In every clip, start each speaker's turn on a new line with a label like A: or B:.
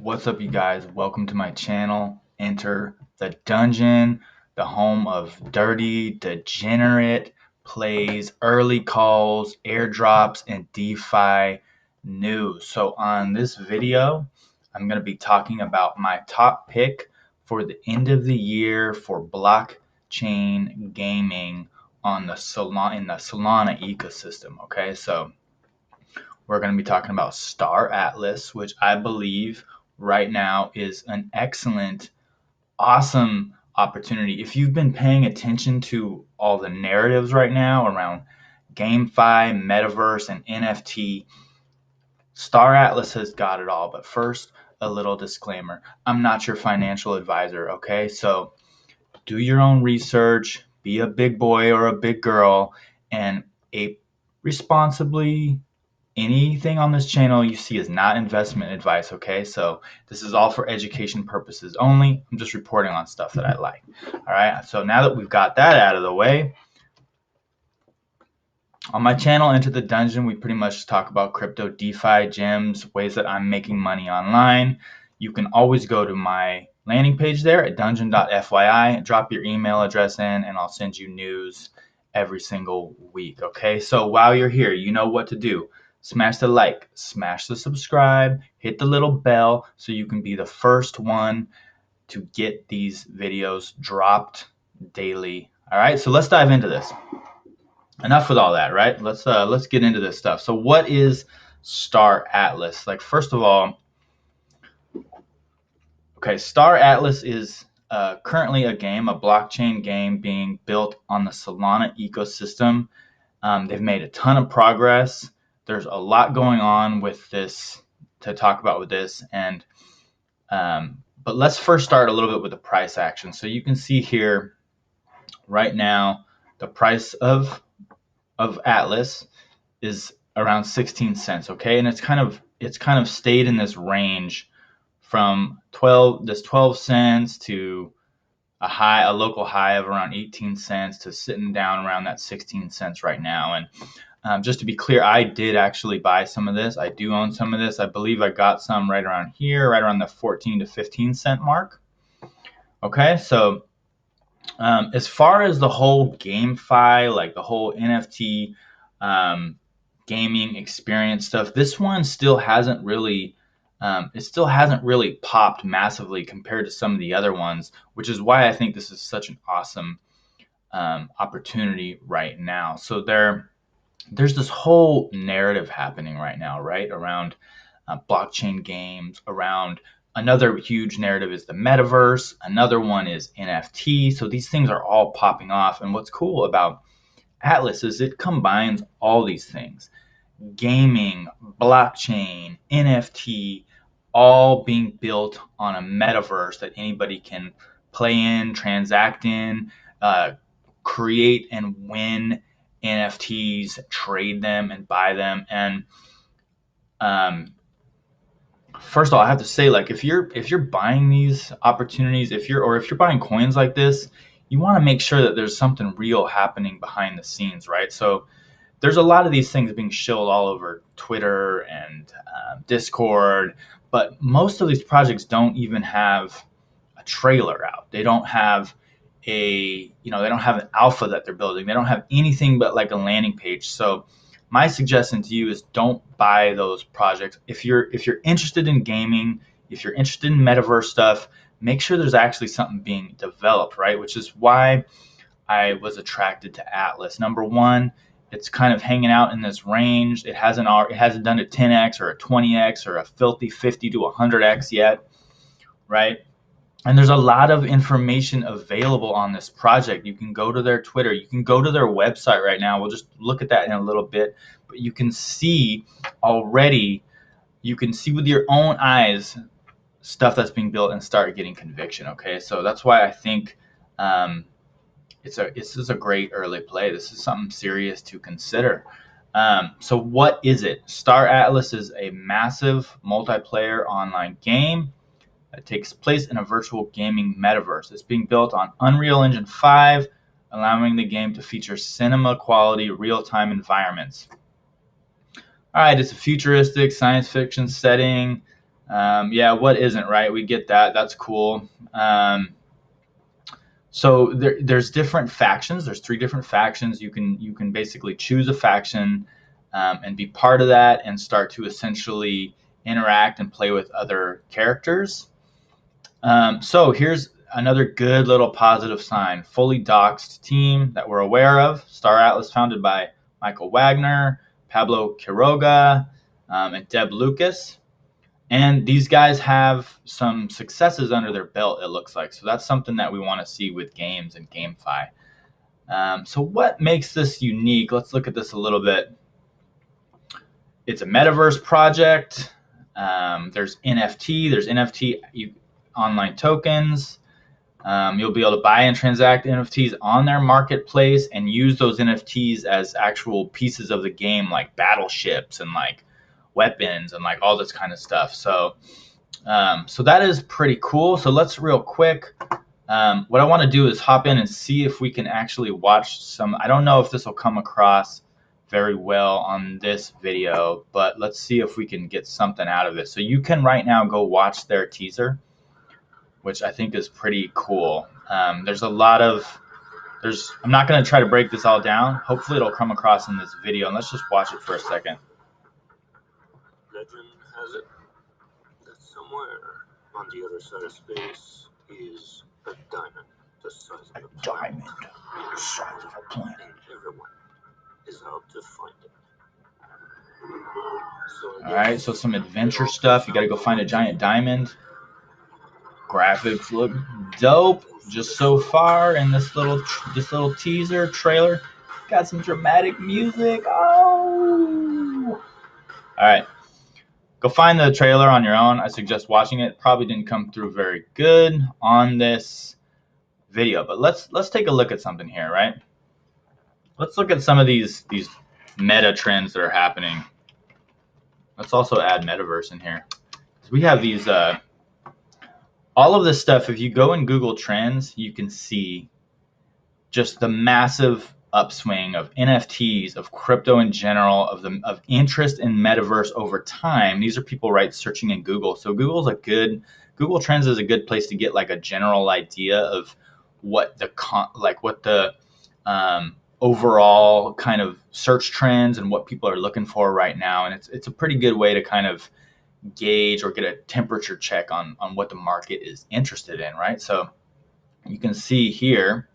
A: What's up, you guys? Welcome to my channel. Enter the dungeon, the home of dirty, degenerate plays, early calls, airdrops, and DeFi news. So on this video, I'm going to be talking about my top pick for the end of the year for blockchain gaming on the Solana ecosystem. Okay, so we're going to be talking about Star Atlas, which I believe right now is an excellent, awesome opportunity. If you've been paying attention to all the narratives right now around GameFi, Metaverse, and NFT, Star Atlas has got it all. But first, a little disclaimer. I'm not your financial advisor, okay? So do your own research, be a big boy or a big girl, and ape responsibly. Anything on this channel you see is not investment advice, okay? So this is all for education purposes only. I'm just reporting on stuff that I like. All right, so now that we've got that out of the way, on my channel, Enter the Dungeon, we pretty much talk about crypto, DeFi, gems, ways that I'm making money online. You can always go to my landing page there at dungeon.fyi, drop your email address in, and I'll send you news every single week, okay? So while you're here, you know what to do. Smash the like, smash the subscribe, hit the little bell so you can be the first one to get these videos dropped daily. All right, so let's dive into this. Enough with all that, right? Let's get into this stuff. So what is Star Atlas? Like, first of all, okay, Star Atlas is currently a game, a blockchain game being built on the Solana ecosystem. They've made a ton of progress. There's a lot going on with this to talk about with this, and but let's first start a little bit with the price action. So you can see here right now the price of Atlas is around 16 cents. Okay, and it's kind of stayed in this range from 12 cents to a local high of around 18 cents to sitting down around that 16 cents right now. And just to be clear, I did actually buy some of this. I do own some of this. I believe I got some right around here, right around the 14 to 15 cent mark. Okay, so as far as the whole GameFi, like the whole NFT gaming experience stuff, this one still hasn't really popped massively compared to some of the other ones, which is why I think this is such an awesome opportunity right now. So there's this whole narrative happening right now, right, around blockchain games, around another huge narrative is the Metaverse, another one is NFT. So these things are all popping off. And what's cool about Atlas is it combines all these things: gaming, blockchain, NFT, all being built on a metaverse that anybody can play in, transact in, create and win NFTs, trade them and buy them. And first of all, I have to say, like, if you're buying these opportunities, if you're buying coins like this, you want to make sure that there's something real happening behind the scenes, right? So there's a lot of these things being shilled all over Twitter and Discord, but most of these projects don't even have a trailer out. They don't have they don't have an alpha that they're building. They don't have anything but like a landing page. So my suggestion to you is don't buy those projects. If you're interested in gaming, if you're interested in metaverse stuff, make sure there's actually something being developed, right? Which is why I was attracted to Atlas. Number one, it's kind of hanging out in this range. It hasn't done a 10x or a 20x or a filthy 50 to 100x yet, right? And there's a lot of information available on this project. You can go to their Twitter. You can go to their website right now. We'll just look at that in a little bit. But you can see already, you can see with your own eyes stuff that's being built and start getting conviction, okay? So that's why I think this is a great early play. This is something serious to consider. So what is it? Star Atlas is a massive multiplayer online game that takes place in a virtual gaming metaverse. It's being built on Unreal Engine 5, allowing the game to feature cinema quality real-time environments. All right, it's a futuristic science fiction setting. Yeah, what isn't, right? We get that. That's cool. So there's different factions. There's 3 different factions. You can basically choose a faction and be part of that and start to essentially interact and play with other characters. So here's another good little positive sign. Fully doxed team that we're aware of. Star Atlas founded by Michael Wagner, Pablo Quiroga, and Deb Lucas. And these guys have some successes under their belt, it looks like. So that's something that we want to see with games and GameFi. So what makes this unique? Let's look at this a little bit. It's a Metaverse project. There's NFT online tokens. You'll be able to buy and transact NFTs on their marketplace and use those NFTs as actual pieces of the game, like battleships and like weapons and like all this kind of stuff. So that is pretty cool. So let's real quick. What I want to do is hop in and see if we can actually watch some. I don't know if this will come across very well on this video, but let's see if we can get something out of it. So you can right now go watch their teaser, which I think is pretty cool. There's a lot of, I'm not going to try to break this all down. Hopefully it'll come across in this video, and let's just watch it for a second.
B: Legend has it that somewhere on the other side of space is a diamond the size of a planet. And everyone is out to find it.
A: All right, so some adventure stuff. You got to go find a giant diamond. Graphics look dope just so far in this little teaser trailer. Got some dramatic music. Oh! All right. Go find the trailer on your own. I suggest watching it. Probably didn't come through very good on this video, but let's take a look at something here, right? Let's look at some of these meta trends that are happening. Let's also add Metaverse in here. We have these all of this stuff. If you go in Google Trends, you can see just the massive upswing of NFTs, of crypto in general, of interest in Metaverse over time. These are people searching in Google. So Google Trends is a good place to get like a general idea of what the overall kind of search trends and what people are looking for right now. And it's a pretty good way to kind of gauge or get a temperature check on what the market is interested in, right? So you can see here,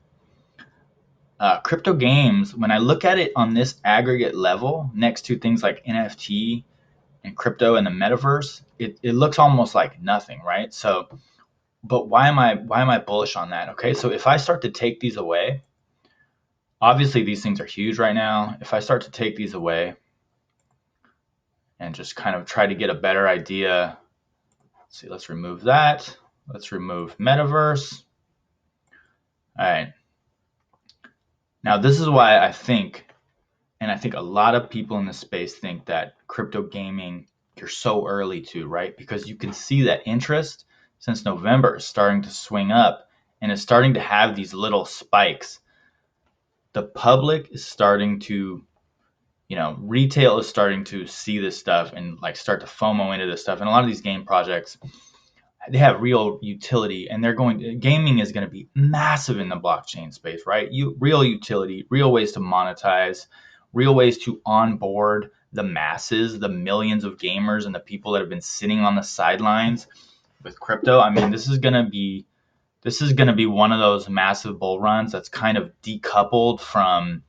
A: crypto games, when I look at it on this aggregate level next to things like NFT and crypto and the metaverse, it looks almost like nothing, right? So, but why am I bullish on that? Okay, so if I start to take these away, obviously these things are huge right now. If I start to take these away and just kind of try to get a better idea, let's see, let's remove that. Let's remove metaverse. All right. Now, this is why I think a lot of people in this space think that crypto gaming, you're so early to, right? Because you can see that interest since November is starting to swing up and is starting to have these little spikes. The public is starting to, retail is starting to see this stuff and like start to FOMO into this stuff. And a lot of these game projects, they have real utility, and gaming is going to be massive in the blockchain space, right? Real utility, real ways to monetize, real ways to onboard the masses, the millions of gamers and the people that have been sitting on the sidelines with crypto. I mean, this is going to be one of those massive bull runs that's kind of decoupled from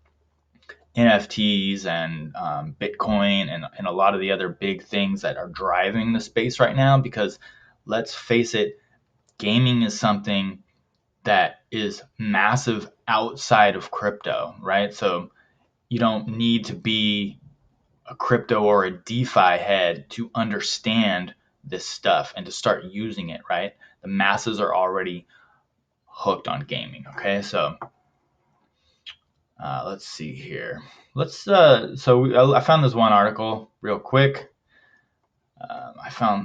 A: NFTs and Bitcoin and a lot of the other big things that are driving the space right now, because let's face it, gaming is something that is massive outside of crypto, right? So you don't need to be a crypto or a DeFi head to understand this stuff and to start using it, right? The masses are already hooked on gaming, okay? So let's see here. I found this one article real quick.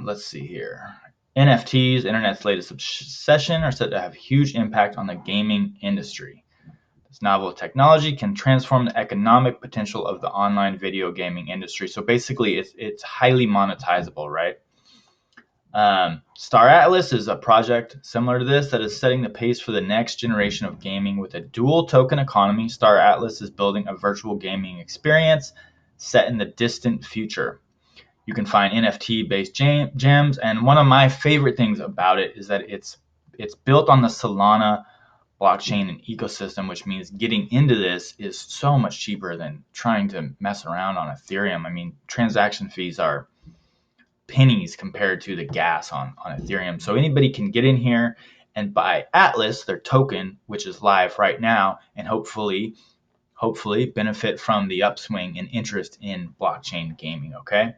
A: Let's see here. NFTs, internet's latest obsession, are said to have huge impact on the gaming industry. This novel technology can transform the economic potential of the online video gaming industry. So basically, it's highly monetizable, right? Star Atlas is a project similar to this that is setting the pace for the next generation of gaming with a dual token economy. Star Atlas is building a virtual gaming experience set in the distant future. You can find NFT-based gems, and one of my favorite things about it is that it's built on the Solana blockchain and ecosystem, which means getting into this is so much cheaper than trying to mess around on Ethereum. I mean, transaction fees are pennies compared to the gas on Ethereum. So anybody can get in here and buy Atlas, their token, which is live right now, and hopefully benefit from the upswing in interest in blockchain gaming. Okay.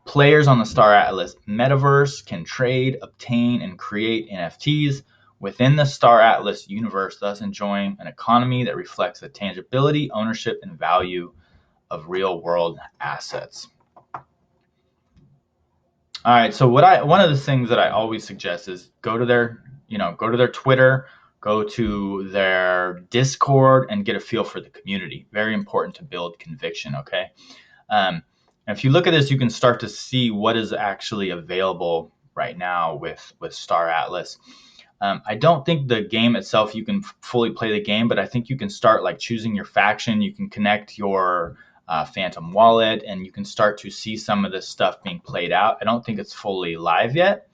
A: Players on the Star Atlas Metaverse can trade, obtain, and create NFTs within the Star Atlas universe, thus enjoying an economy that reflects the tangibility, ownership, and value of real-world assets. All right, so one of the things that I always suggest is go to their Twitter, go to their Discord, and get a feel for the community. Very important to build conviction. Okay. And if you look at this, you can start to see what is actually available right now with Star Atlas. I don't think the game itself, you can fully play the game, but I think you can start like choosing your faction. You can connect your Phantom wallet, and you can start to see some of this stuff being played out. I don't think it's fully live yet.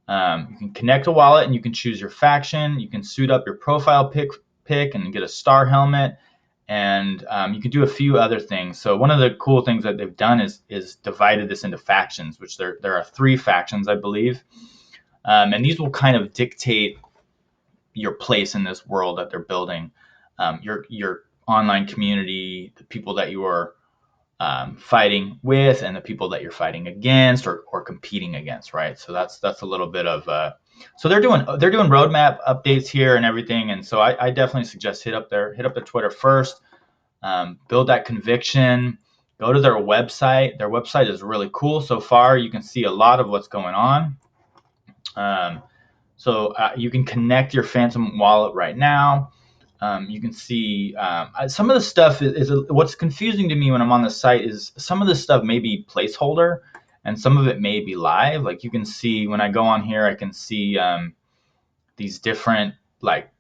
A: You can connect a wallet, and you can choose your faction. You can suit up your profile pick and get a star helmet. And you can do a few other things. So one of the cool things that they've done is divided this into factions, which there are 3 factions, I believe. And these will kind of dictate your place in this world that they're building, your online community, the people that you are fighting with, and the people that you're fighting against or competing against, right? So that's a little bit of so they're doing roadmap updates here and everything, and so I definitely suggest hit up their Twitter first, build that conviction, go to their website. Their website is really cool so far. You can see a lot of what's going on. So you can connect your Phantom wallet right now. You can see some of the stuff is what's confusing to me when I'm on the site is some of this stuff may be placeholder and some of it may be live. Like you can see when I go on here, I can see these different, like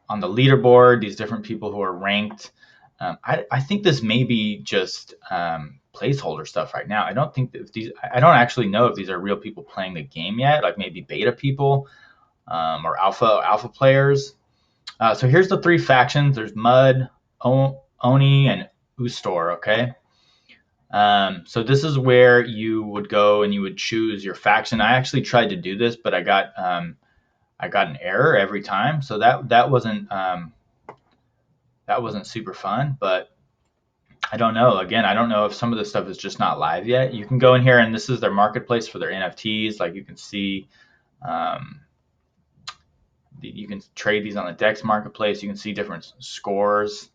A: on the leaderboard, these different people who are ranked. I think this may be just placeholder stuff right now. I don't think that I don't actually know if these are real people playing the game yet, like maybe beta people or alpha players. So here's the 3 factions. There's Mud, Oni, and Ustor. Okay. So this is where you would go and you would choose your faction. I actually tried to do this, but I got an error every time. So that wasn't super fun. But I don't know. Again, I don't know if some of this stuff is just not live yet. You can go in here, and this is their marketplace for their NFTs. Like you can see. You can trade these on the DEX marketplace. You can see different scores.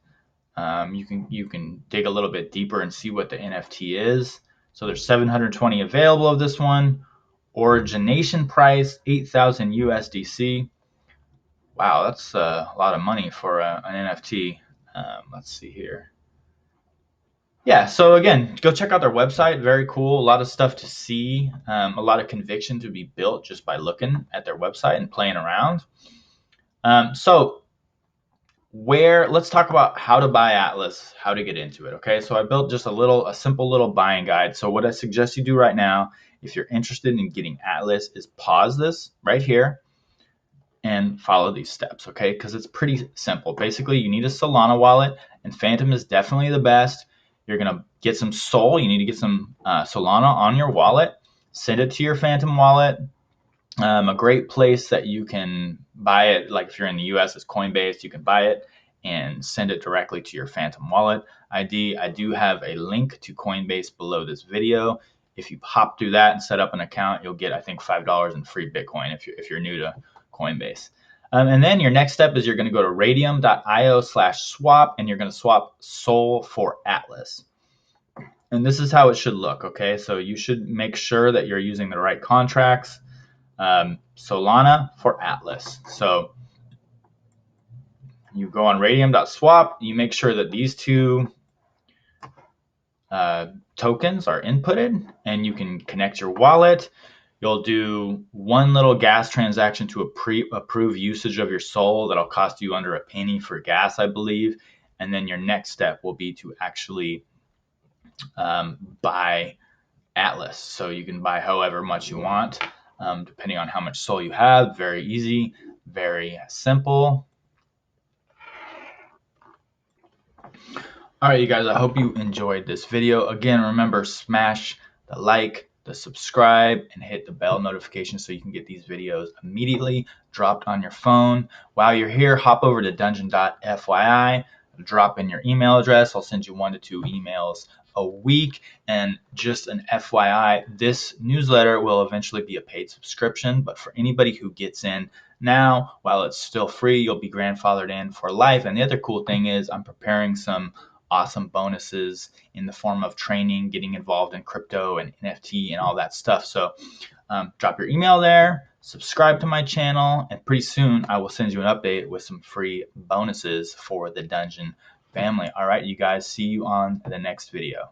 A: You can dig a little bit deeper and see what the NFT is. So there's 720 available of this one. Origination price 8,000 USDC. Wow, that's a lot of money for an NFT. Let's see here. Yeah, so again, go check out their website. Very cool. A lot of stuff to see. A lot of conviction to be built just by looking at their website and playing around. So let's talk about how to buy Atlas, how to get into it. Okay, so I built just a simple little buying guide. So what I suggest you do right now, if you're interested in getting Atlas, is pause this right here and follow these steps. Okay, because it's pretty simple. Basically, you need a Solana wallet, and Phantom is definitely the best. You're gonna get some Sol. You need to get some Solana on your wallet. Send it to your Phantom wallet. A great place that you can buy it, like if you're in the US, is Coinbase. You can buy it and send it directly to your Phantom wallet ID. I do have a link to Coinbase below this video. If you hop through that and set up an account, you'll get, I think, $5 in free Bitcoin if you're new to Coinbase. And then your next step is you're going to go to radium.io/swap, and you're going to swap Sol for Atlas. And this is how it should look, okay? So you should make sure that you're using the right contracts. Solana for Atlas. So you go on radium.swap, you make sure that these 2 tokens are inputted, and you can connect your wallet. You'll do one little gas transaction to approve usage of your SOL that'll cost you under a penny for gas, I believe. And then your next step will be to actually buy Atlas. So you can buy however much you want, depending on how much SOL you have. Very easy, very simple. All right, you guys, I hope you enjoyed this video. Again, remember, smash the like, the subscribe, and hit the bell notification so you can get these videos immediately dropped on your phone. While you're here, hop over to dungeon.fyi, drop in your email address. I'll send you 1 to 2 emails a week. And just an FYI, this newsletter will eventually be a paid subscription, but for anybody who gets in now, while it's still free, you'll be grandfathered in for life. And the other cool thing is I'm preparing some awesome bonuses in the form of training, getting involved in crypto and NFT and all that stuff. So drop your email there, subscribe to my channel, and pretty soon I will send you an update with some free bonuses for the Dungeon family. All right, you guys, see you on the next video.